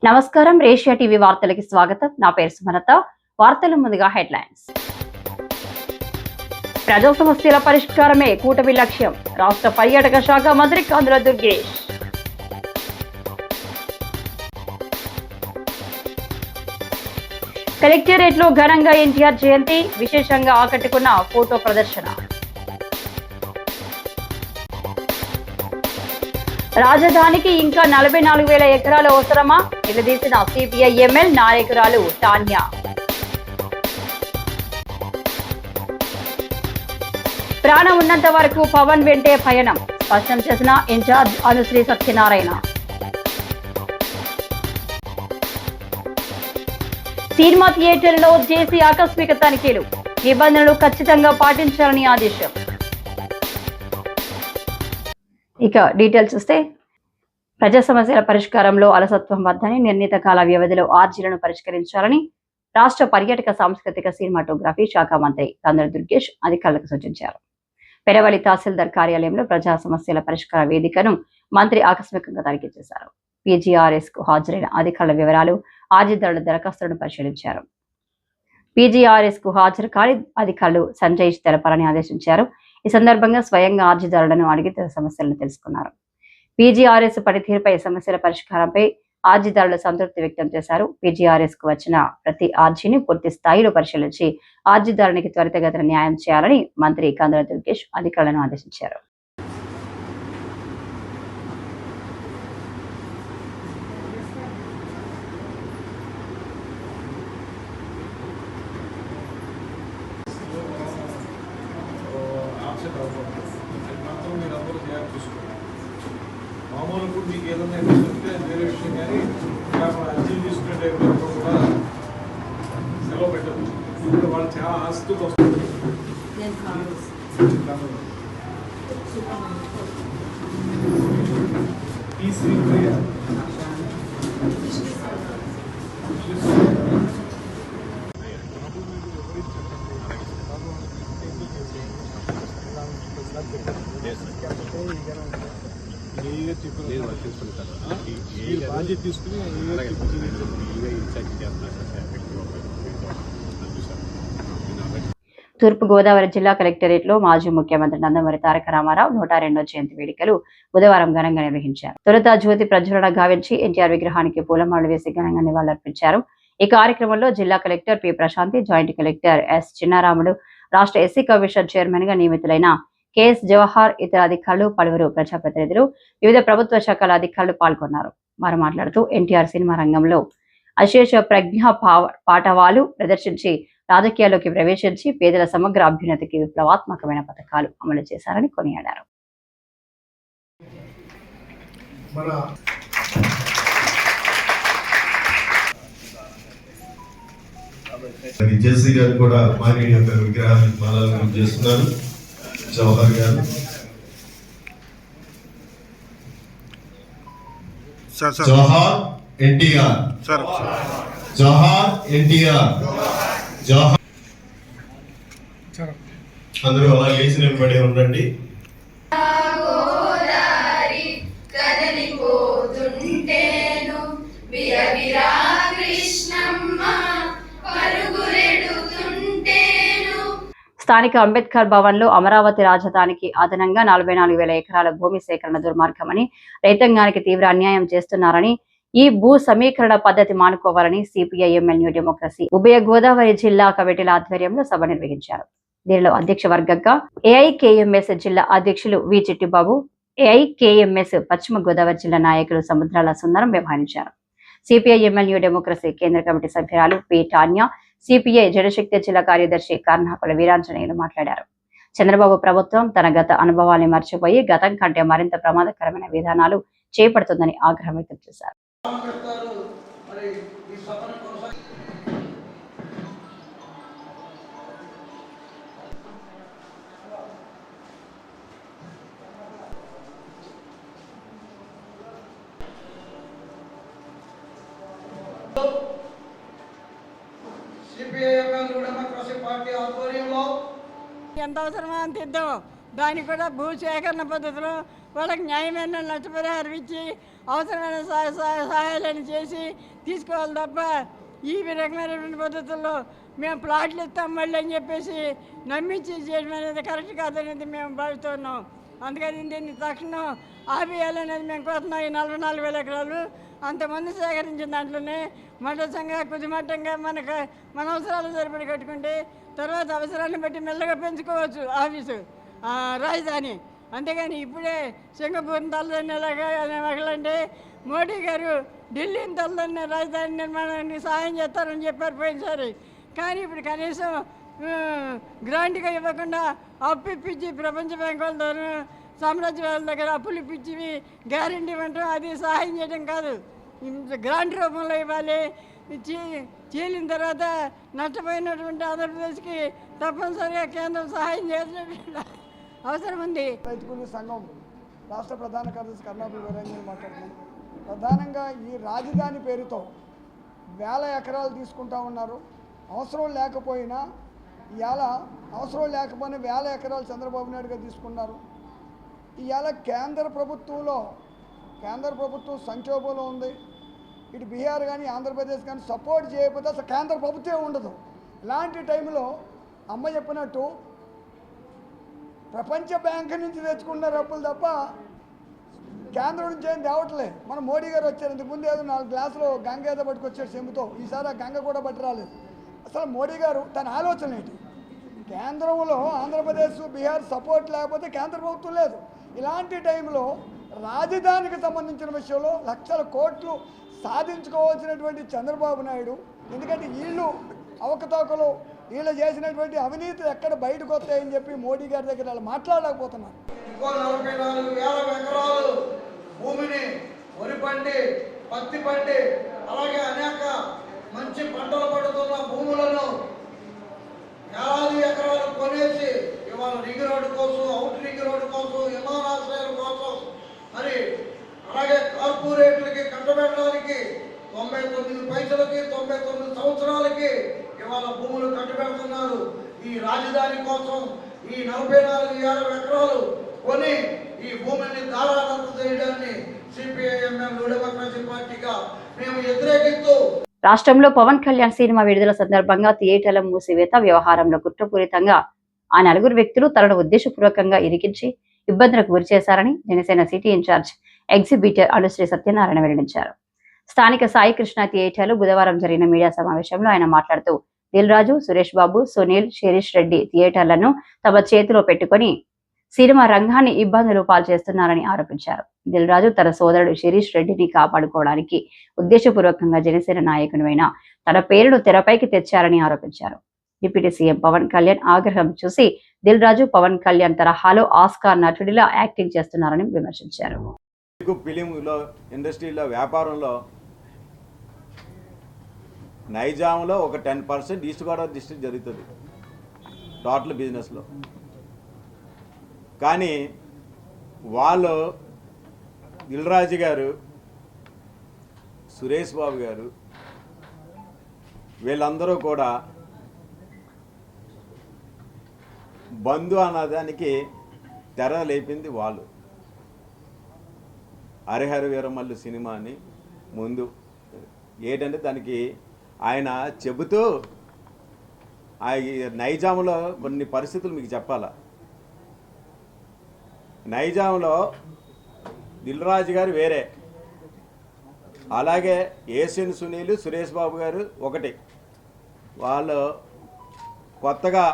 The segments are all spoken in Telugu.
నమస్కారం, ఏషియా టీవీ వార్తలకి స్వాగతం. నా పేరు సుమలత. వార్తల ముందుగా హెడ్లైన్స్. ప్రజా సమస్యల పరిష్కారమే కూటమి లక్ష్యం. రాష్ట్ర పర్యాటక శాఖ మంత్రి కందుల దుర్గేష్. కలెక్టరేట్ లో ఘనంగా ఎన్టీఆర్ జయంతి, విశేషంగా ఆకట్టుకున్న ఫోటో ప్రదర్శన. రాజధానికి ఇంకా 44,000 ఎకరాలు అవసరమా? నిలదీసిన సిపిఐ ఎమ్మెల్యే నాయకురాలు టాన్యా. ప్రాణం ఉన్నంత వరకు పవన్ వెంటే పయనం, స్పష్టం చేసిన ఇన్ఛార్జ్ అనుశ్రీ సత్యనారాయణ. సినిమా థియేటర్లో జేసీ ఆకస్మిక తనిఖీలు, నిబంధనలు ఖచ్చితంగా పాటించాలని ఆదేశం. ఇక డీటెయిల్స్ చూస్తే, ప్రజా సమస్యల పరిష్కారంలో అలసత్వం వద్దని, నిర్ణీత కాల వ్యవధిలో ఆర్జీలను పరిష్కరించాలని రాష్ట్ర పర్యాటక సాంస్కృతిక సినిమాటోగ్రఫీ శాఖ మంత్రి కందుల దుర్గేష్ అధికారులకు సూచించారు. పెరవలి తహసీల్దార్ కార్యాలయంలో ప్రజా సమస్యల పరిష్కార వేదికను మంత్రి ఆకస్మికంగా తనిఖీ చేశారు. పీజీఆర్ఎస్ కు హాజరైన అధికారుల వివరాలు, అర్జీదారుల దరఖాస్తులను పరిశీలించారు. పీజీఆర్ఎస్ కు హాజరు కాని అధికారులు సంజయ్ తెలపాలని ఆదేశించారు. ఈ సందర్భంగా స్వయంగా అర్జీదారులను అడిగి సమస్యలను తెలుసుకున్నారు. పీజీఆర్ఎస్ పనితీరుపై, సమస్యల పరిష్కారంపై అర్జీదారులు సంతృప్తి వ్యక్తం చేశారు. పీజీఆర్ఎస్ కు వచ్చిన ప్రతి అర్జీని పూర్తి స్థాయిలో పరిశీలించి అర్జీదారునికి త్వరితగతిన న్యాయం చేయాలని మంత్రి కందుల దుర్గేష్ అధికారులను ఆదేశించారు. మామూలు కూడా మీకు ఏదైనా వస్తే వేరే విషయం, కానీ అర్జీలు తీసుకునే టైంలో కూడా సెలవు పెట్టదు. ఇప్పుడు వాళ్ళు చాలా ఆసక్తిగా వస్తుంది. బాధ్యత తీసుకుని తూర్పు గోదావరి జిల్లా కలెక్టరేట్ లో మాజీ ముఖ్యమంత్రి నందమూరి తారక రామారావు 102వ జయంతి వేడుకలు బుధవారం ఘనంగా నిర్వహించారు. తొలుత జ్యోతి ప్రజ్వలన గావించి ఎన్టీఆర్ విగ్రహానికి పూలమాలలు వేసి ఘనంగా నివాళులర్పించారు. ఈ కార్యక్రమంలో జిల్లా collector P Prashanti, joint collector S Chinnaramulu, రాష్ట్ర ఎస్సీ కమిషన్ చైర్మన్ గా నియమితులైన కెఎస్ జవహర్, ఇతర అధికారులు, పలువురు ప్రజాప్రతినిధులు, వివిధ ప్రభుత్వ శాఖల అధికారులు పాల్గొన్నారు. వారు మాట్లాడుతూ ఎన్టీఆర్ సినిమా రంగంలో అశేష ప్రజ్ఞా పాఠవాలు ప్రదర్శించి రాజకీయాల్లోకి ప్రవేశించి పేదల సమగ్ర అభ్యున్నతికి విప్లవాత్మకమైన పథకాలు అమలు చేశారని కొనియాడారు. జెస్సీ గారు కూడా మానవుని యొక్క విగ్రహాన్ని మాలలు చేస్తున్నారు. జవహర్ గారు జవహర్ ఎన్టీఆర్, జవహర్ ఎన్టీఆర్, జవహర్. అందరూ అలా లేచి నిలబడి ఉండండి. స్థానిక అంబేద్కర్ భవన్ లో అమరావతి రాజధానికి అదనంగా 44,000 ఎకరాల భూమి సేకరణ దుర్మార్గమని, రైతాంగానికి తీవ్ర అన్యాయం చేస్తున్నారని, ఈ భూ సమీకరణ పద్ధతి మానుకోవాలని సిపిఐ ఎమ్మెల్యే డెమోక్రసీ ఉభయ గోదావరి జిల్లా కమిటీల ఆధ్వర్యంలో సభ నిర్వహించారు. దీనిలో అధ్యక్ష వర్గంగా ఏఐకేఎంఎస్ జిల్లా అధ్యక్షులు వి చిట్టిబాబు, ఏఐకేఎంఎస్ పశ్చిమ గోదావరి జిల్లా నాయకులు సముద్రాల సుందరం వ్యవహరించారు. సిపిఐ ఎమ్మెల్యే డెమోక్రసీ కేంద్ర కమిటీ సభ్యురాలు పి టాన్యా, సిపిఐ జనశక్తి జిల్లా కార్యదర్శి కర్ణాకుల వీరాంజనేయులు మాట్లాడారు. చంద్రబాబు ప్రభుత్వం తన గత అనుభవాన్ని మర్చిపోయి గతం కంటే మరింత ప్రమాదకరమైన విధానాలు చేపడుతుందని ఆగ్రహం వ్యక్తం చేశారు. ఎంత అవసరమో అంత ఇద్దాం. దానికి కూడా భూ సేకరణ పద్ధతిలో వాళ్ళకి న్యాయమైన నష్టపరిహారం ఇచ్చి అవసరమైన సహాయాలను చేసి తీసుకోవాలి తప్ప ఈ రకమైనటువంటి పద్ధతుల్లో మేము ప్లాట్లు ఇస్తాం మళ్ళీ అని చెప్పేసి నమ్మించి చేయడం అనేది కరెక్ట్ కాదనేది మేము భావిస్తున్నాం. అందుకని దీన్ని తక్షణం ఆపేయాలనేది మేము కోరుతున్నాం. ఈ 44,000 ఎకరాలు అంతమంది సేకరించిన దాంట్లోనే మఠసంగా కొద్దిమట్టంగా మన అవసరాలు సరిపడి కట్టుకుంటే తర్వాత అవసరాన్ని బట్టి మెల్లగా పెంచుకోవచ్చు ఆఫీసు రాజధాని. అంతేగాని ఇప్పుడే సింగపూర్ని తలదన్నేలాగా మగలంటే మోడీ గారు ఢిల్లీని తలదన్నే రాజధాని నిర్మాణానికి సహాయం చేస్తారని చెప్పారు పోయినసారి. కానీ ఇప్పుడు కనీసం గ్రాంట్గా ఇవ్వకుండా అప్పు ఇప్పించి ప్రపంచ బ్యాంకు వాళ్ళ సామ్రాజ్యాల దగ్గర అప్పులు ఇప్పించి గ్యారెంటీ ఇవ్వటం అది సహాయం చేయడం కాదు, గ్రాంట్ రూపంలో ఇవ్వాలి. చీలిన తర్వాత నష్టపోయినటువంటి ఆంధ్రప్రదేశ్కి తప్పనిసరిగా కేంద్రం సహాయం చేయాల్సిన అవసరం ఉంది. రైతు కూలీ సంఘం రాష్ట్ర ప్రధాన కార్యదర్శి కర్ణాపల్లి వీరంజన్ మాట్లాడుతున్నాం. ప్రధానంగా ఈ రాజధాని పేరుతో 1000 ఎకరాలు తీసుకుంటా ఉన్నారు. అవసరం లేకపోయినా 1000 ఎకరాలు చంద్రబాబు నాయుడు గారు తీసుకున్నారు. ఇవాళ కేంద్ర ప్రభుత్వం సంక్షోభంలో ఉంది. ఇటు బీహార్ కానీ ఆంధ్రప్రదేశ్ కానీ సపోర్ట్ చేయకపోతే అసలు కేంద్ర ప్రభుత్వమే ఉండదు. ఇలాంటి టైంలో అమ్మ చెప్పినట్టు ప్రపంచ బ్యాంకు నుంచి తెచ్చుకున్న అప్పులు తప్ప కేంద్రం నుంచి ఏం తేవట్లేదు. మన మోడీ గారు వచ్చారు, ఇంతకుముందు ఏదో 4 గ్లాసులు గంగ ఏదో పట్టుకొచ్చాడు చెంబుతో, ఈసారి ఆ గంగ కూడా పట్టి రాలేదు. అసలు మోడీ గారు తన ఆలోచన ఏంటి? కేంద్రంలో ఆంధ్రప్రదేశ్ బీహార్ సపోర్ట్ లేకపోతే కేంద్ర ప్రభుత్వం లేదు. ఇలాంటి టైంలో రాజధానికి సంబంధించిన విషయంలో లక్షల కోట్లు సాధించుకోవాల్సినటువంటి చంద్రబాబు నాయుడు, ఎందుకంటే వీళ్ళు అవకతవకలు వీళ్ళు చేసినటువంటి అవినీతి ఎక్కడ బయటకు వస్తాయని చెప్పి మోడీ గారి దగ్గర వాళ్ళు మాట్లాడలేకపోతున్నారు. ఇంకో 44,000 ఎకరాలు భూమిని వరి పండి, పత్తి పండి, అలాగే అనేక మంచి పంటలు పడుతున్న భూములను వేలాది ఎకరాలు కొనేసి ఇవాళ రింగ్ రోడ్డు కోసం, అవుట్ రింగ్ రోడ్డు కోసం, విమానాశ్రయాల కోసం, మరి అలాగే కార్పొరేట్లకి కట్టబెట్టడానికి 99 పైసలకి 99 సంవత్సరాలకి ఇవాళ భూములు కట్టబెడుతున్నారు. ఈ రాజధాని కోసం ఈ 44,000 ఎకరాలు కొని ఈ భూమిని దారాదత్తం చేయడాన్ని సిపిఐఎంఎం డెమోక్రసీ పార్టీగా మేము వ్యతిరేకిస్తూ రాష్ట్రంలో పవన్ కళ్యాణ్ సినిమా విడుదల సందర్భంగా థియేటర్ల మూసివేత వ్యవహారంలో కుట్రపూరితంగా ఆ 4 వ్యక్తులు తనను ఉద్దేశపూర్వకంగా ఇరికించి ఇబ్బందులకు గురిచేశారని Janasena city incharge exhibitor Anusri Satyanarayana వెల్లడించారు. స్థానిక సాయి కృష్ణ థియేటర్లో బుధవారం జరిగిన మీడియా సమావేశంలో ఆయన మాట్లాడుతూ దిల్ రాజు, సురేష్ బాబు, సునీల్, శిరీష్ రెడ్డి థియేటర్లను తమ చేతిలో పెట్టుకుని సినిమా రంగాన్ని ఇబ్బందులు పాల్చేస్తున్నారని ఆరోపించారు. దిల్ రాజు తన సోదరుడు శిరీష్ రెడ్డిని కాపాడుకోవడానికి ఉద్దేశపూర్వకంగా జనసేన నాయకునివైన తన పేరును తెరపైకి తెచ్చారని ఆరోపించారు. డిప్యూటీ సీఎం పవన్ కళ్యాణ్ ఆగ్రహం చూసి దిల్ రాజు పవన్ కళ్యాణ్ తరహాలో ఆస్కార్ నటుడిలా యాక్టింగ్ చేస్తున్నారని విమర్శించారు. ఫిలింలో ఇండస్ట్రీలో వ్యాపారంలో నైజాంలో ఒక 10% ఈస్ట్ గోదావరి డిస్ట్రిక్ట్ జరుగుతుంది టోటల్ బిజినెస్లో. కానీ వాళ్ళు దిల్ రాజు గారు, సురేష్ బాబు గారు వీళ్ళందరూ కూడా బంధు అన్నదానికి తెర లేపింది వాళ్ళు. హరిహర వీరమల్లు సినిమాని ముందు ఏంటంటే దానికి ఆయన చెబుతూ నైజాంలో కొన్ని పరిస్థితులు మీకు చెప్పాలా. నైజాంలో దిల్ రాజు గారు వేరే, అలాగే ఏసియన్ సునీల్, సురేష్ బాబు గారు ఒకటి. వాళ్ళు కొత్తగా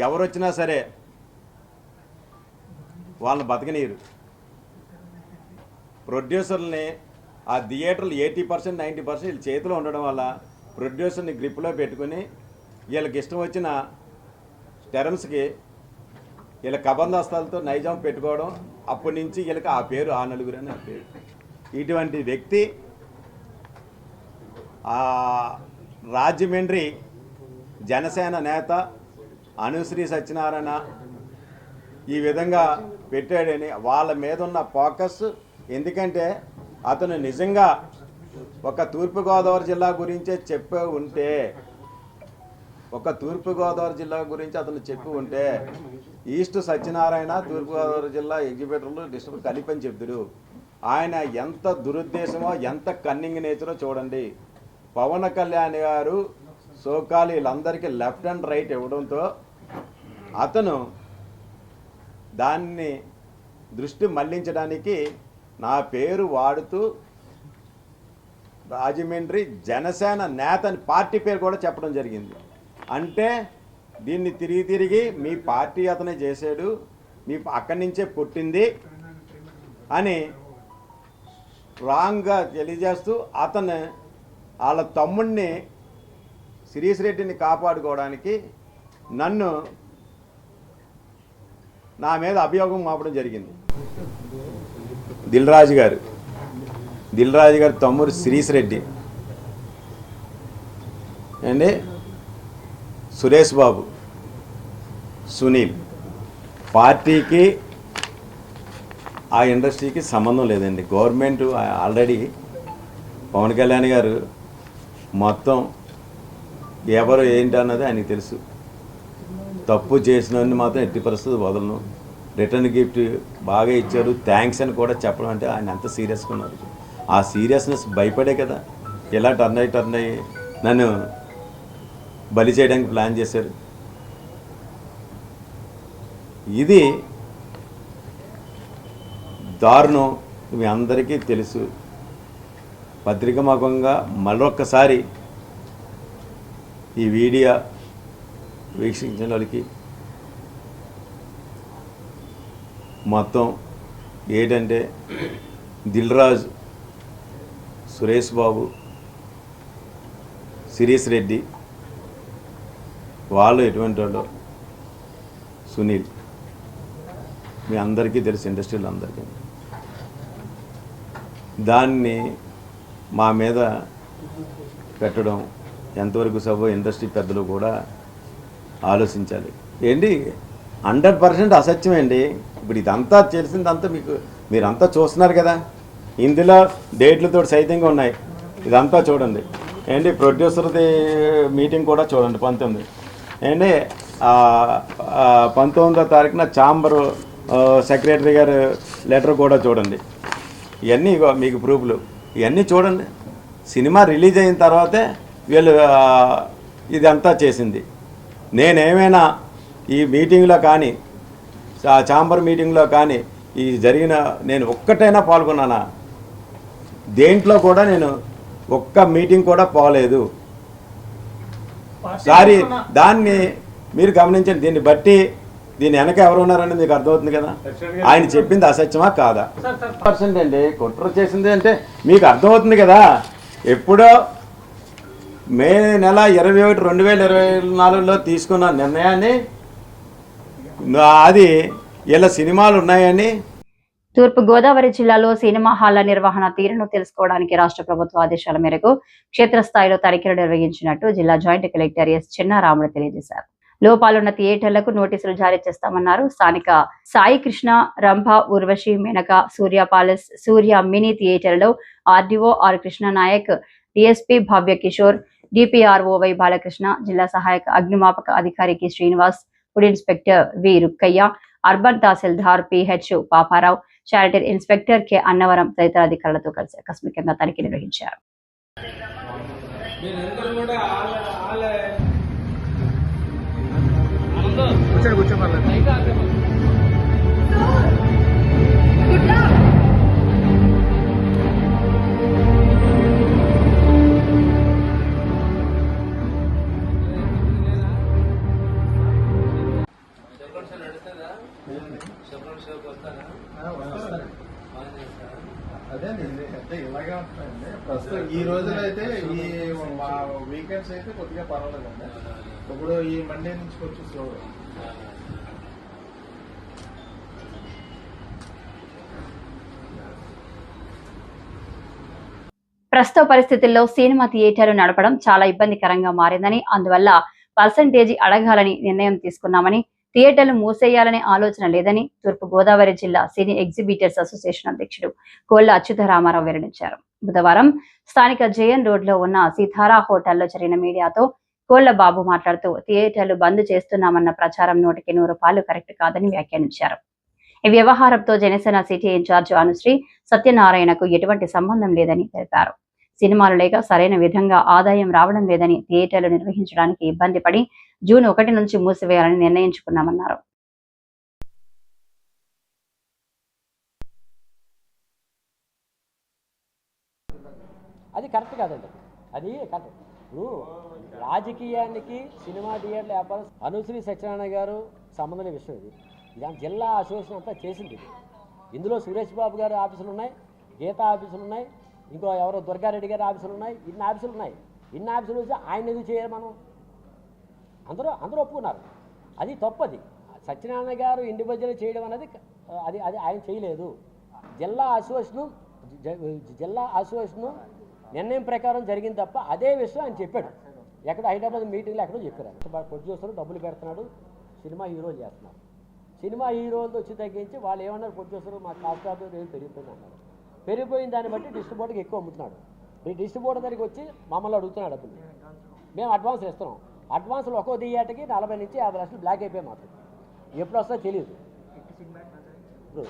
ఎవరు వచ్చినా సరే వాళ్ళని బతకనీరు. ప్రొడ్యూసర్ని ఆ థియేటర్లు 80% 90% వీళ్ళ చేతిలో ఉండడం వల్ల ప్రొడ్యూసర్ని గ్రిప్లో పెట్టుకుని వీళ్ళకి ఇష్టం వచ్చిన టెరమ్స్కి వీళ్ళ కబందాస్తాలతో నైజాం పెట్టుకోవడం, అప్పటి నుంచి వీళ్ళకి ఆ పేరు ఆ నలుగురు అని ఆ పేరు. ఇటువంటి వ్యక్తి రాజమండ్రి జనసేన నేత అనుశ్రీ సత్యనారాయణ ఈ విధంగా పెట్టాడని వాళ్ళ మీద ఉన్న ఫోకస్. ఎందుకంటే అతను నిజంగా ఒక తూర్పుగోదావరి జిల్లా గురించే చెప్పే ఉంటే ఒక తూర్పుగోదావరి జిల్లా గురించి అతను చెప్పి ఉంటే ఈస్ట్ సత్యనారాయణ తూర్పుగోదావరి జిల్లా ఎగ్జిబిటర్లు డిస్ట్రిక్ట్ కలిపి అని చెప్తాడు. ఆయన ఎంత దురుద్దేశమో ఎంత కన్నింగ్ నేచరో చూడండి. పవన్ కళ్యాణ్ గారు సోకాలు వీళ్ళందరికీ లెఫ్ట్ అండ్ రైట్ ఇవ్వడంతో అతను దాన్ని దృష్టి మళ్లించడానికి నా పేరు వాడుతూ రాజమండ్రి జనసేన నేత అని పార్టీ పేరు కూడా చెప్పడం జరిగింది. అంటే దీన్ని తిరిగి మీ పార్టీ అతనే చేశాడు, మీ అక్కడి నుంచే పుట్టింది అని రాంగ్గా తెలియజేస్తూ అతను వాళ్ళ తమ్ముడిని శిరీష్ రెడ్డిని కాపాడుకోవడానికి నన్ను నా మీద అభియోగం మోపడం జరిగింది. దిల్ రాజు గారు తమ్ముడు శిరీష్ రెడ్డి అండి, సురేష్ బాబు, సునీల్ పార్టీకి ఆ ఇండస్ట్రీకి సంబంధం లేదండి. గవర్నమెంట్ ఆల్రెడీ పవన్ కళ్యాణ్ గారు మొత్తం ఎవరు ఏంటి అన్నది ఆయనకి తెలుసు. తప్పు చేసినవన్నీ మాత్రం ఎట్టి పరిస్థితి వదలను. రిటర్న్ గిఫ్ట్ బాగా ఇచ్చారు, థ్యాంక్స్ అని కూడా చెప్పడం అంటే ఆయన ఎంత సీరియస్గా ఉన్నారు. ఆ సీరియస్నెస్ భయపడే కదా ఇలా టర్న్ అయ్యి నన్ను బలి చేయడానికి ప్లాన్ చేశారు. ఇది దారుణం, మీ అందరికీ తెలుసు. పత్రికాముఖంగా మరొక్కసారి ఈ వీడియో వీక్షించిన వాళ్ళకి మొత్తం ఏంటంటే దిల్ రాజు, సురేష్ బాబు, శిరీష్ రెడ్డి వాళ్ళు ఎటువంటి వాళ్ళు, సునీల్ మీ అందరికీ తెలుసు, ఇండస్ట్రీలో అందరికీ. దాన్ని మా మీద పెట్టడం ఎంతవరకు సభ ఇండస్ట్రీ పెద్దలు కూడా ఆలోచించాలి. ఏంటి 100% అసత్యమేండి. ఇప్పుడు ఇదంతా తెలిసిందంతా మీరంతా చూస్తున్నారు కదా, ఇందులో డేట్లతో సైతంగా ఉన్నాయి. ఇదంతా చూడండి. ఏంటి ప్రొడ్యూసర్ది మీటింగ్ కూడా చూడండి 19 ఏంటి 19వ తారీఖున ఛాంబరు సెక్రటరీ గారు లెటర్ కూడా చూడండి. ఇవన్నీ మీకు ప్రూఫ్లు ఇవన్నీ చూడండి. సినిమా రిలీజ్ అయిన తర్వాతే వీళ్ళు ఇదంతా చేసింది. నేనేమైనా ఈ మీటింగ్లో కానీ ఛాంబర్ మీటింగ్లో కానీ ఈ జరిగిన నేను ఒక్కటైనా పాల్గొన్నానా? దేంట్లో కూడా నేను ఒక్క మీటింగ్ కూడా పోలేదు. సారీ, దాన్ని మీరు గమనించండి. దీన్ని బట్టి దీని వెనక ఎవరు ఉన్నారని మీకు అర్థమవుతుంది కదా. ఆయన చెప్పింది అసత్యమా కాదా? 100% అండి. కుట్ర చేసింది అంటే మీకు అర్థమవుతుంది కదా. ఎప్పుడో మే నెల 21, 2024లో తీసుకున్న నిర్ణయాన్ని అది ఇలా సినిమాలు ఉన్నాయని. తూర్పు గోదావరి జిల్లాలో సినిమా హాళ్ల నిర్వహణ తీరును తెలుసుకోవడానికి రాష్ట్ర ప్రభుత్వ ఆదేశాల మేరకు క్షేత్రస్థాయిలో తనిఖీలు నిర్వహించినట్టు జిల్లా జాయింట్ కలెక్టర్ ఎస్ చిన్నారాముడు తెలియజేశారు. లోపాలున్న థియేటర్లకు నోటీసులు జారీ చేస్తామన్నారు. స్థానిక సాయి కృష్ణ, రంభ, ఉర్వశి, మెనక, సూర్య ప్యాలెస్, సూర్య మినీ థియేటర్లో RDO R Krishna Naik, DSP Bhavya Kishore, DPRO Y Balakrishna, జిల్లా సహాయక అగ్నిమాపక అధికారి K Srinivas, food inspector V Rukkayya, urban tahsildar PH Paparao, sanitary inspector K Annavaram తదితర అధికారులతో కలిసి ఆకస్మికంగా తనిఖీ నిర్వహించారు. అదేనండి, అంటే ఇలాగే ఉంటుందండి. ప్రస్తుతం ఈ రోజులో అయితే ఈ వీకెండ్స్ అయితే కొద్దిగా పర్వాలేదండి. ఇప్పుడు ఈ మండే నుంచి కొంచెం స్లో. ప్రస్తుత పరిస్థితుల్లో సినిమా థియేటర్లు నడపడం చాలా ఇబ్బందికరంగా మారిందని, అందువల్ల పర్సంటేజీ అడగాలని నిర్ణయం తీసుకున్నామని, థియేటర్లు మూసేయాలనే ఆలోచన లేదని తూర్పు గోదావరి జిల్లా సినీ ఎగ్జిబిటర్స్ అసోసియేషన్ అధ్యక్షుడు కోళ్ల అచ్యుతరామారావు వెల్లడించారు. బుధవారం స్థానిక జేఎన్ రోడ్ లో ఉన్న సీతారా హోటల్లో జరిగిన మీడియాతో కోళ్ల బాబు మాట్లాడుతూ థియేటర్లు బంద్ చేస్తున్నామన్న ప్రచారం 100కి 100 పాలు కరెక్ట్ కాదని వ్యాఖ్యానించారు. ఈ వ్యవహారంతో జనసేన సిటీ ఇన్ఛార్జ్ అనుశ్రీ సత్యనారాయణకు ఎటువంటి సంబంధం లేదని తెలిపారు. సినిమాలు లేక సరైన విధంగా ఆదాయం రావడం లేదని థియేటర్లు నిర్వహించడానికి ఇబ్బంది పడి జూన్ 1 నుంచి మూసివేయాలని నిర్ణయించుకున్నామన్నారు. అది కరెక్ట్ కాదండి, అది కరెక్ట్. ఇప్పుడు రాజకీయానికి సినిమా థియేటర్ల వ్యాపారం అనుశ్రీ సత్యనారాయణ గారు సంబంధం లేని విషయం. ఇది జిల్లా అసోసియేషన్ అంతా చేసింది. ఇందులో సురేష్ బాబు గారు ఆఫీసులు ఉన్నాయి, గీతా ఆఫీసులు ఉన్నాయి, ఇంకో ఎవరో దుర్గారెడ్డి గారి ఆఫీసులు ఉన్నాయి. ఇన్ని ఆఫీసులు ఉన్నాయి. ఇన్ని ఆఫీసులు వచ్చి ఆయన ఎందుకు చేయాలి? మనం అందరూ ఒప్పుకున్నారు. అది తప్పది. సత్యనారాయణ గారు ఇండివిజువల్ చేయడం అనేది అది అది ఆయన చేయలేదు. జిల్లా అసోసియేషను నిర్ణయం ప్రకారం జరిగింది తప్ప అదే విషయం ఆయన చెప్పాడు. ఎక్కడ హైదరాబాద్ మీటింగ్లో ఎక్కడో చెప్పారు. ప్రొడ్యూసర్ డబ్బులు పెడుతున్నాడు, సినిమా హీరోలు చేస్తున్నారు. సినిమా హీరోలతో వచ్చి తగ్గించి వాళ్ళు ఏమన్నారు, ప్రొడ్యూసర్ మా కాస్ట్ ఆఫ్ రేట్ పెరిగిపోయింది అన్నారు. పెరిగిపోయిన దాన్ని బట్టి డిస్ట్రిబ్యూటర్కి ఎక్కువ అమ్ముతున్నాడు. ఈ డిస్ట్రిబ్యూటర్ దగ్గరికి వచ్చి మమ్మల్ని అడుగుతున్నాడు డబ్బులు. మేము అడ్వాన్స్ ఇస్తున్నాం. అడ్వాన్స్లు ఒక్కో థియేటర్కి 40 నుంచి 50 లక్షలు బ్లాక్ అయిపోయి మాత్రం ఎప్పుడు వస్తుందో తెలియదు. ఇప్పుడు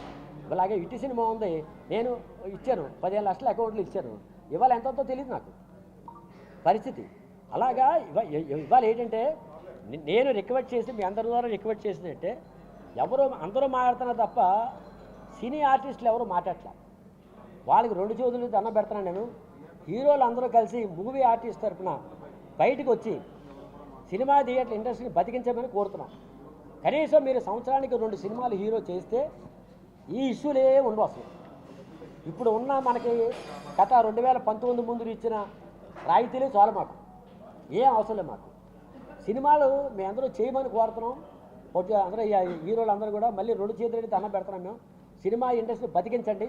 ఇలాగే ఇటు సినిమా ఉంది, నేను ఇచ్చాను 15 లక్షల అకౌంట్లు ఇచ్చాను, ఇవాళ ఎంతో తెలియదు నాకు పరిస్థితి. అలాగా ఇవాళ ఏంటంటే నేను రిక్వెస్ట్ చేసి మీ అందరి ద్వారా రిక్వెస్ట్ చేసిందంటే అందరూ మాట్లాడుతున్నా తప్ప సినీ ఆర్టిస్టులు ఎవరు మాట్లాడలే. వాళ్ళకి 2 చేతులు దండం పెడుతున్నాను నేను. హీరోలు అందరూ కలిసి మూవీ ఆర్టిస్ట్ తరఫున బయటకు వచ్చి సినిమా థియేటర్ ఇండస్ట్రీని బతికించమని కోరుతున్నాం. కనీసం మీరు సంవత్సరానికి 2 సినిమాలు హీరో చేస్తే ఈ ఇష్యూలే ఉండవు అసలు. ఇప్పుడు ఉన్న మనకి గత 2019 ముందు ఇచ్చిన రాయితీలే చాలు, మాకు ఏం అవసరం లేదు. మాకు సినిమాలు మేము అందరూ చేయమని కోరుతున్నాం. అందరూ హీరోలు అందరూ కూడా మళ్ళీ 2 చేతులు దండం పెడుతున్నాం. మేము సినిమా ఇండస్ట్రీ బతికించండి,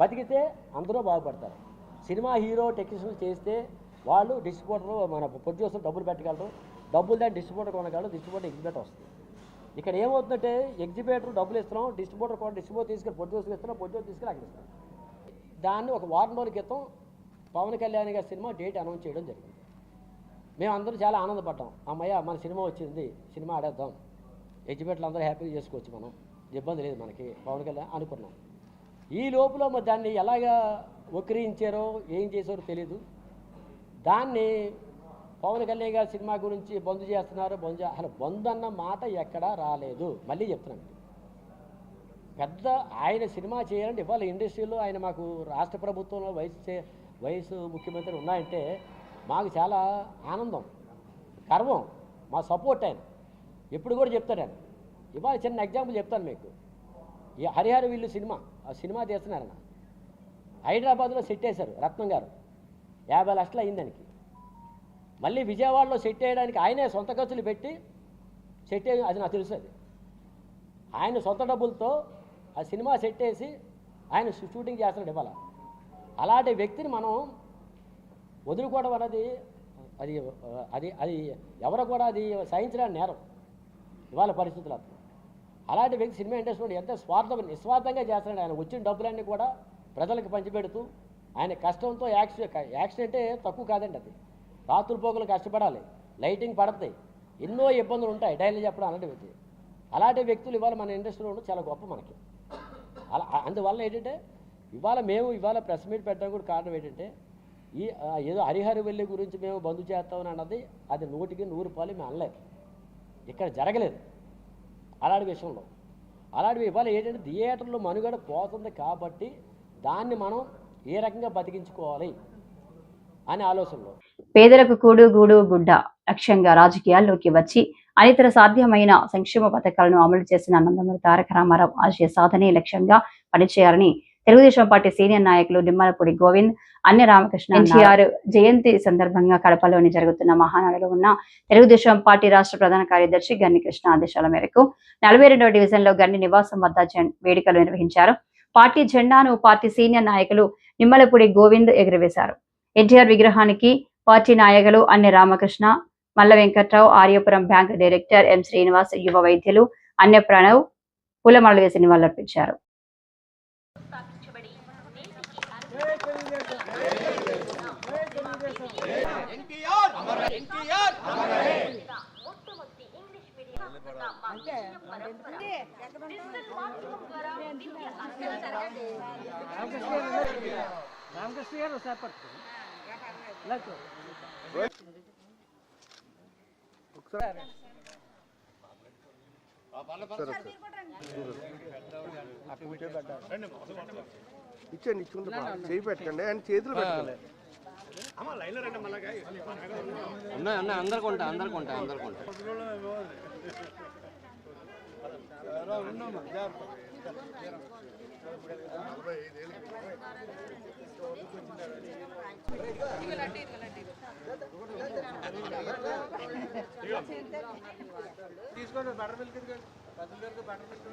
బతికితే అందరూ బాగుపడతారు. సినిమా హీరో టెక్నీషియన్లు చేస్తే వాళ్ళు డిస్ట్రిబ్యూటర్ మన ప్రొడ్యూసర్ డబ్బులు పెట్టగలరు, డబ్బులు దాన్ని డిస్ట్రిబ్యూటర్ కొనగలరు, డిస్ట్రిబ్యూటర్ ఎగ్జిబిటర్ వస్తుంది. ఇక్కడ ఏమవుతుందంటే ఎగ్జిబిటర్ డబ్బులు ఇస్తున్నాం, డిస్ట్రిబ్యూటర్ కూడా డిస్ట్రిబ్యూటర్ తీసుకెళ్ళి ప్రొడ్యూసర్ ఇస్తున్నాం, ప్రొడ్యూసర్ తీసుకెళ్ళి అక్కడ ఇస్తాం. దాన్ని ఒక వారం రోజుల క్రితం పవన్ కళ్యాణ్ గారి సినిమా డేట్ అనౌన్స్ చేయడం జరిగింది. మేము అందరూ చాలా ఆనందపడ్డాం. అమ్మయ్య మన సినిమా వచ్చింది, సినిమా ఆడేద్దాం, ఎగ్జిబిటర్లు అందరూ హ్యాపీగా చేసుకోవచ్చు, మనం ఇబ్బంది లేదు మనకి పవన్ కళ్యాణ్ అనుకున్నాం. ఈ లోపల మరి దాన్ని ఎలాగా వక్రీయించారో ఏం చేశారో తెలీదు. దాన్ని పవన్ కళ్యాణ్ గారి సినిమా గురించి బంద్ చేస్తున్నారు, అసలు బంద్ అన్న మాట ఎక్కడా రాలేదు. మళ్ళీ చెప్తున్నాను, పెద్ద ఆయన సినిమా చేయాలంటే ఇవాళ ఇండస్ట్రీలో ఆయన మాకు రాష్ట్ర ప్రభుత్వంలో వయసు ముఖ్యమంత్రి ఉన్నాయంటే మాకు చాలా ఆనందం, గర్వం, మా సపోర్ట్ ఆయన ఎప్పుడు కూడా చెప్తాడు ఆయన. ఇవాళ చిన్న ఎగ్జాంపుల్ చెప్తాను మీకు. ఈ హరిహర వీళ్ళు ఆ సినిమా తీస్తున్నారన్న హైదరాబాద్లో సెట్ వేశారు రత్నం గారు, 50 లక్షలు అయింది దానికి. మళ్ళీ విజయవాడలో సెట్ వేయడానికి ఆయనే సొంత ఖర్చులు పెట్టి సెట్ అది నాకు తెలుసు. అది ఆయన సొంత డబ్బులతో ఆ సినిమా సెట్ వేసి ఆయన షూటింగ్ చేస్తున్నాడు ఇవాళ. అలాంటి వ్యక్తిని మనం వదులుకోవడం అనేది అది అది అది ఎవరు కూడా అది సహించడానికి నేరం ఇవాళ పరిస్థితులు. అలాంటి వ్యక్తి సినిమా ఇండస్ట్రీలో ఎంత నిస్వార్థంగా చేస్తున్నాడు. ఆయన వచ్చిన డబ్బులన్నీ కూడా ప్రజలకు పంచిపెడుతూ ఆయన కష్టంతో యాక్సిడెంట్ అంటే తక్కువ కాదండి. అది రాత్రుల పోగులు కష్టపడాలి, లైటింగ్ పడతాయి, ఎన్నో ఇబ్బందులు ఉంటాయి, డైలీ చెప్పడం అలాంటి వ్యక్తి. అలాంటి వ్యక్తులు ఇవాళ మన ఇండస్ట్రీలో ఉండడం చాలా గొప్ప మనకి. అందువల్ల ఏంటంటే ఇవాళ ప్రెస్ మీట్ పెట్టడం కూడా కారణం ఏంటంటే ఏదో హరిహర వెల్లి గురించి మేము బంద్ చేస్తామని అన్నది అది 100కి 100 రూపాయలు మేము అనలేదు, ఇక్కడ జరగలేదు. అలాంటి విషయంలో అలాంటివి ఇవాళ ఏంటంటే థియేటర్లో మనుగడ పోతుంది కాబట్టి దాన్ని మనం ఏ రకంగా బతికించుకోవాలి అనే ఆలోచనలో పేదలకు కూడు గూడు గుడ్డ లక్ష్యంగా రాజకీయాల్లోకి వచ్చి అనితర సాధ్యమైన సంక్షేమ పథకాలను అమలు చేసిన నందమూరి తారక రామారావు ఆశయ సాధనే లక్ష్యంగా పనిచేయాలని తెలుగుదేశం పార్టీ సీనియర్ నాయకులు నిమ్మలపూడి గోవింద్, అన్య రామకృష్ణ ఎన్టీఆర్ జయంతి సందర్భంగా కడపలోని జరుగుతున్న మహానాడులో ఉన్న తెలుగుదేశం పార్టీ రాష్ట్ర ప్రధాన కార్యదర్శి గన్ని కృష్ణ ఆదేశాల మేరకు 42వ డివిజన్లో గన్ని నివాసం వద్ద వేడుకలు నిర్వహించారు. పార్టీ జెండాను పార్టీ సీనియర్ నాయకులు నిమ్మలపూడి గోవింద్ ఎగురవేశారు. ఎన్టీఆర్ విగ్రహానికి పార్టీ నాయకులు అన్య రామకృష్ణ, మల్ల Venkatrao, Aryapuram bank director M Srinivas, యువ వైద్యులు అన్య ప్రణవ్ పూలమాలలు వేసి నివాళులర్పించారు. ఇచ్చండి చేయి పెట్టండి అండ్ చేతులు పెట్టండి అందరు కొంటా తీసుకోండి బటర్ మిల్క్ బటర్ మిల్క్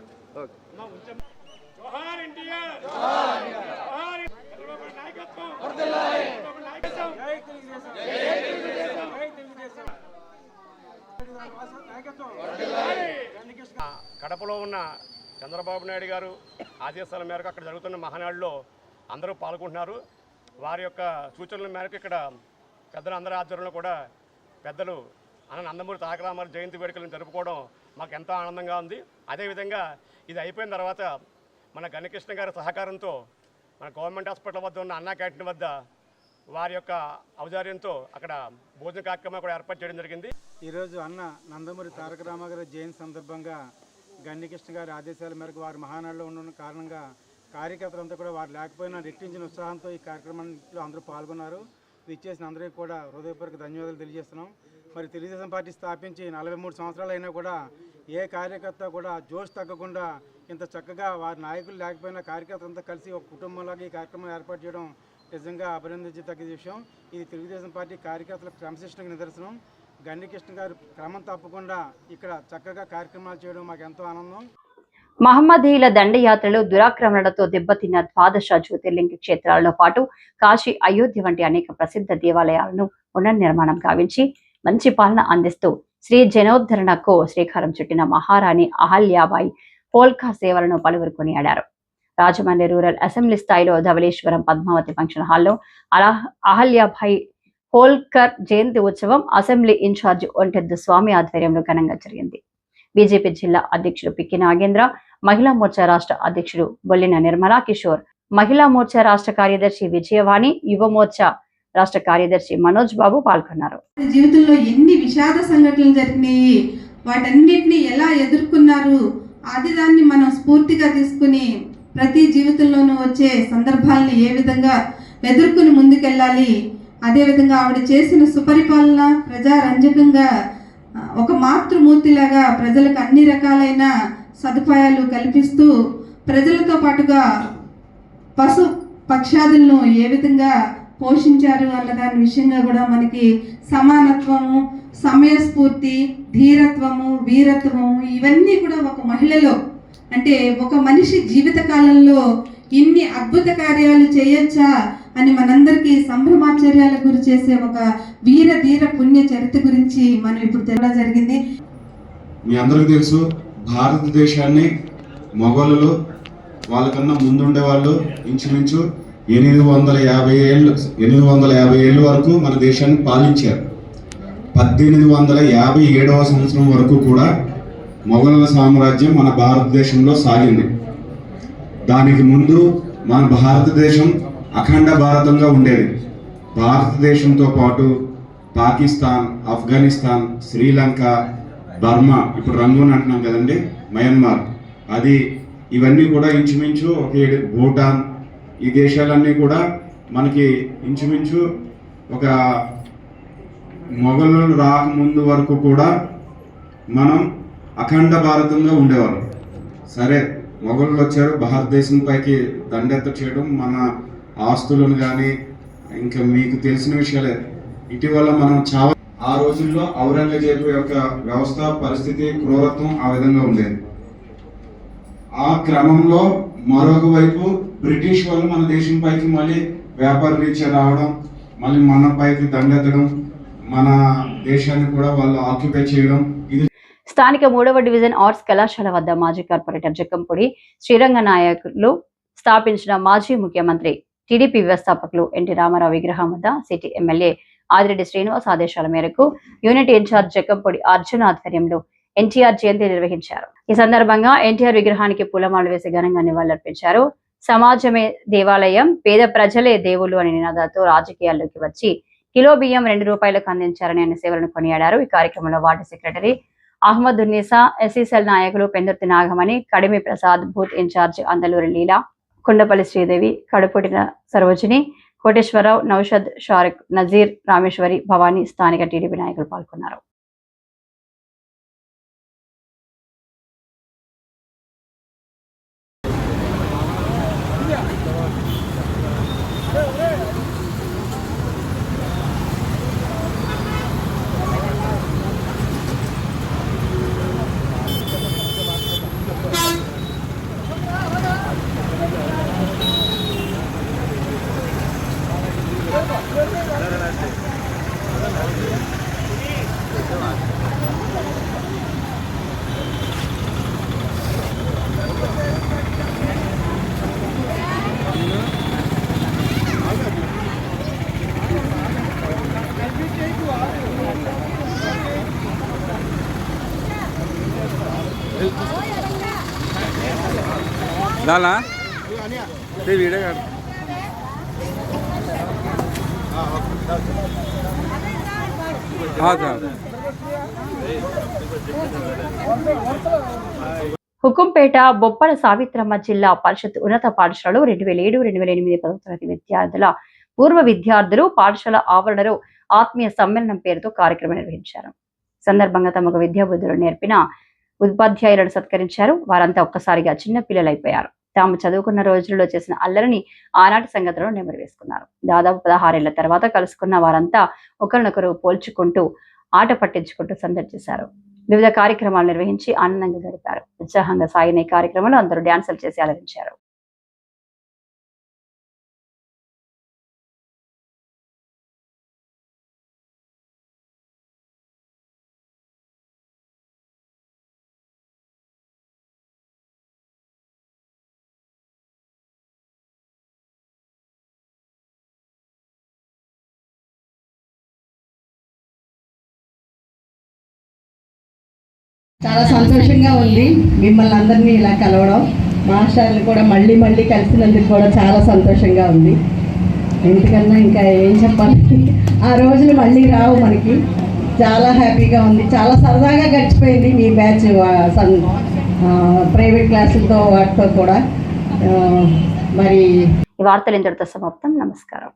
జోహార్ ఎన్టీఆర్ జోహార్ చంద్రబాబు నాయకత్వం వర్ధిల్లాలి నాయకత్వం జై తెలుగుదేశం జై తెలుగుదేశం జై తెలుగుదేశం నాయకత్వం వర్ధిల్లాలి. కడపలో ఉన్న చంద్రబాబు నాయుడు గారు ఆదేశాల మేరకు అక్కడ జరుగుతున్న మహానాడులో అందరూ పాల్గొంటున్నారు. వారి యొక్క సూచనల మేరకు ఇక్కడ పెద్దల అందరి ఆధ్వర్యంలో కూడా పెద్దలు అన్న నందమూరి తారక రామారావు జయంతి వేడుకలను జరుపుకోవడం మాకు ఎంతో ఆనందంగా ఉంది. అదేవిధంగా ఇది అయిపోయిన తర్వాత మన గణకృష్ణ గారి సహకారంతో మన గవర్నమెంట్ హాస్పిటల్ వద్ద ఉన్న అన్నా క్యాంటీన్ వద్ద వారి యొక్క ఔదార్యంతో అక్కడ భోజన కార్యక్రమం కూడా ఏర్పాటు చేయడం జరిగింది. ఈరోజు అన్న నందమూరి తారక రామారావు జయంతి సందర్భంగా గణకృష్ణ గారి ఆదేశాల మేరకు వారి మహానాడులో ఉన్న కారణంగా కార్యకర్తలంతా కూడా వారు లేకపోయినా రెట్టించిన ఉత్సాహంతో ఈ కార్యక్రమంలో అందరూ పాల్గొన్నారు. ఇచ్చేసిన అందరికీ కూడా హృదయపూర్వక ధన్యవాదాలు తెలియజేస్తున్నాం. మరి తెలుగుదేశం పార్టీ స్థాపించి 43 సంవత్సరాలు అయినా కూడా ఏ కార్యకర్త కూడా జోష్ తగ్గకుండా ఇంత చక్కగా వారి నాయకులు లేకపోయినా కార్యకర్తలంతా కలిసి ఒక కుటుంబంలాగా ఈ కార్యక్రమం ఏర్పాటు చేయడం నిజంగా అభినందించదగ్గ విషయం. ఇది తెలుగుదేశం పార్టీ కార్యకర్తల క్రమశిక్షణకు నిదర్శనం. గణకృష్ణ గారు క్రమం తప్పకుండా ఇక్కడ చక్కగా కార్యక్రమాలు చేయడం మాకు ఎంతో ఆనందం. మహమ్మదీయుల దండయాత్రలు దురాక్రమణలతో దెబ్బతిన్న ద్వాదశ జ్యోతిర్లింగ క్షేత్రాలతో పాటు కాశీ, అయోధ్య వంటి అనేక ప్రసిద్ధ దేవాలయాలను పునర్నిర్మాణం గావించి మంచి పాలన అందిస్తూ శ్రీ జనోద్ధరణకు శ్రీకారం చుట్టిన మహారాణి అహల్యాబాయి హోల్కర్ సేవలను పలువురు కొనియాడారు. రాజమండ్రి రూరల్ అసెంబ్లీ స్థాయిలో ధవళేశ్వరం పద్మావతి ఫంక్షన్ హాల్లో అహల్యాబాయి హోల్కర్ జయంతి ఉత్సవం అసెంబ్లీ ఇన్ఛార్జ్ ఒంటెద్దు స్వామి ఆధ్వర్యంలో ఘనంగా జరిగింది. బీజేపీ జిల్లా అధ్యక్షుడు పిక్కి నాగేంద్ర, మహిళా మోర్చా రాష్ట్ర అధ్యక్షుడు బొల్లిన నిర్మలా కిషోర్, మహిళా మోర్చా రాష్ట్ర కార్యదర్శి విజయవాణి, యువ మోర్చా రాష్ట్ర కార్యదర్శి మనోజ్ బాబు పాల్గొన్నారు. జీవితంలో ఎన్ని విషాద సంఘటనలు జరిగినాయి, వాటన్నిటిని ఎలా ఎదుర్కొన్నారు, అది దాన్ని మనం స్ఫూర్తిగా తీసుకుని ప్రతి జీవితంలోనూ వచ్చే సందర్భాలను ఏ విధంగా ఎదుర్కొని ముందుకెళ్ళాలి, అదేవిధంగా ఆవిడ చేసిన సుపరిపాలన ప్రజారంజకంగా ఒక మాతృమూర్తిలాగా ప్రజలకు అన్ని రకాలైన సదుపాయాలు కల్పిస్తూ ప్రజలతో పాటుగా పశు పక్షాదులను ఏ విధంగా పోషించారు అన్న దాని విషయంగా కూడా మనకి సమానత్వము, సమయస్ఫూర్తి, ధీరత్వము, వీరత్వము ఇవన్నీ కూడా ఒక మహిళలో, అంటే ఒక మనిషి జీవిత కాలంలో ఇన్ని అద్భుత కార్యాలు చేయొచ్చా అని మనందరికీ సంభ్రమాశ్చర్యాల గురి చేసే ఒక వీర ధీర పుణ్య చరిత్ర గురించి మనం ఇప్పుడు తెలవడం జరిగింది. మీ అందరికీ తెలుసు, భారతదేశాన్ని మొఘలులు వాళ్ళకన్నా ముందుండే వాళ్ళు ఇంచుమించు 850 ఏళ్ళ వరకు మన దేశాన్ని పాలించారు. 1857వ సంవత్సరం వరకు కూడా మొఘలుల సామ్రాజ్యం మన భారతదేశంలో సాగింది. దానికి ముందు మన భారతదేశం అఖండ భారతంగా ఉండేది. భారతదేశంతో పాటు పాకిస్తాన్, ఆఫ్ఘనిస్తాన్, శ్రీలంక, బర్మా, ఇప్పుడు రంగూన్ అంటున్నాం కదండి, మయన్మార్, అది ఇవన్నీ కూడా ఇంచుమించు ఒక భూటాన్, ఈ దేశాలన్నీ కూడా మనకి ఇంచుమించు ఒక మొఘలులు రాకముందు వరకు కూడా మనం అఖండ భారతంగా ఉండేవాళ్ళం. సరే, మొఘలులు వచ్చారు, భారతదేశం పైకి దండెత్త చేయడం, మన ఆస్తులను కానీ ఇంకా మీకు తెలిసిన విషయాలే. ఇటీవల మనం ఆ రోజుల్లో ఔరంగజేబు యొక్క వ్యవస్థ, పరిస్థితి, క్రూరత్వం ఆ విధంగా ఉండేది. ఆ క్రమంలో మరొక వైపు బ్రిటిష్ వాళ్ళు మన దేశం పైకి మళ్ళీ వ్యాపార రీత్యా రావడం, మళ్ళీ మన పైకి దండెత్తడం, మన దేశాన్ని కూడా వాళ్ళు ఆక్యుపై చేయడం. ఇది స్థానిక 3వ డివిజన్ ఆర్ట్స్ కళాశాల వద్ద మాజీ కార్పొరేటర్ జక్కంపూడి శ్రీరంగ నాయకులు స్థాపించిన మాజీ ముఖ్యమంత్రి టీడీపీ వ్యవస్థాపకులు ఎన్టీ రామారావు విగ్రహం వద్ద సిటీ ఎమ్మెల్యే ఆదిరెడ్డి శ్రీనివాస్ ఆదేశాల మేరకు యూనిట్ ఇన్ఛార్జ్ జక్కంపొడి అర్జున్ ఆధ్వర్యంలో ఎన్టీఆర్ జయంతి నిర్వహించారు. ఈ సందర్భంగా ఎన్టీఆర్ విగ్రహానికి పూలమాలలు వేసి ఘనంగా నివాళులర్పించారు. సమాజమే దేవాలయం, పేద ప్రజలే దేవుళ్ళు అనే నినాదాలతో రాజకీయాల్లోకి వచ్చి కిలో బియ్యం 2 రూపాయలకు అందించారని ఆయన సేవలను కొనియాడారు. ఈ కార్యక్రమంలో ward secretary Ahmed Unnisa, SC cell నాయకులు పెందుర్తి నాగమణి, కడిమి ప్రసాద్, బూత్ ఇన్ఛార్జ్ అందలూరి లీలా, కొండపల్లి శ్రీదేవి, కడుపుటిన సరోజిని, కోటేశ్వరరావు, నౌషద్, షారిక్, నజీర్, రామేశ్వరి, భవానీ, స్థానిక టీడీపీ నాయకులు పాల్గొన్నారు. डाला ते वीडियो काढ हाँ साहब హుకుంపేట బొప్పల సావిత్రమ్మ జిల్లా పరిషత్ ఉన్నత పాఠశాలలో 2007-2008 10వ తరగతి విద్యార్థుల పూర్వ విద్యార్థులు పాఠశాల ఆవరణలో ఆత్మీయ సమ్మేళనం పేరుతో కార్యక్రమం నిర్వహించారు. సందర్భంగా తమకు విద్యాబుద్ధులు నేర్పిన ఉపాధ్యాయులను సత్కరించారు. వారంతా ఒక్కసారిగా చిన్న పిల్లలైపోయారు. తాము చదువుకున్న రోజుల్లో చేసిన అల్లరిని ఆనాటి సంగతులను నెమరు వేసుకున్నారు. దాదాపు 16 ఏళ్ల తర్వాత కలుసుకున్న వారంతా ఒకరినొకరు పోల్చుకుంటూ ఆట పట్టించుకుంటూ సందడి చేశారు. వివిధ కార్యక్రమాలు నిర్వహించి ఆనందంగా గడిపారు. ఉత్సాహంగా సాగిన ఈ కార్యక్రమంలో అందరూ డ్యాన్సులు చేసి అలరించారు. చాలా సంతోషంగా ఉంది మిమ్మల్ని అందరినీ ఇలా కలవడం. మాస్టర్లు కూడా మళ్ళీ కలిసినందుకు కూడా చాలా సంతోషంగా ఉంది. ఎందుకన్నా ఇంకా ఏం చెప్పాలి, ఆ రోజులు మళ్ళీ రావు మనకి. చాలా హ్యాపీగా ఉంది, చాలా సరదాగా గడిచిపోయింది మీ బ్యాచ్ ప్రైవేట్ క్లాసులతో వాటితో కూడా. మరి ఈ వార్తలు ఇంతటితో సమాప్తం. నమస్కారం.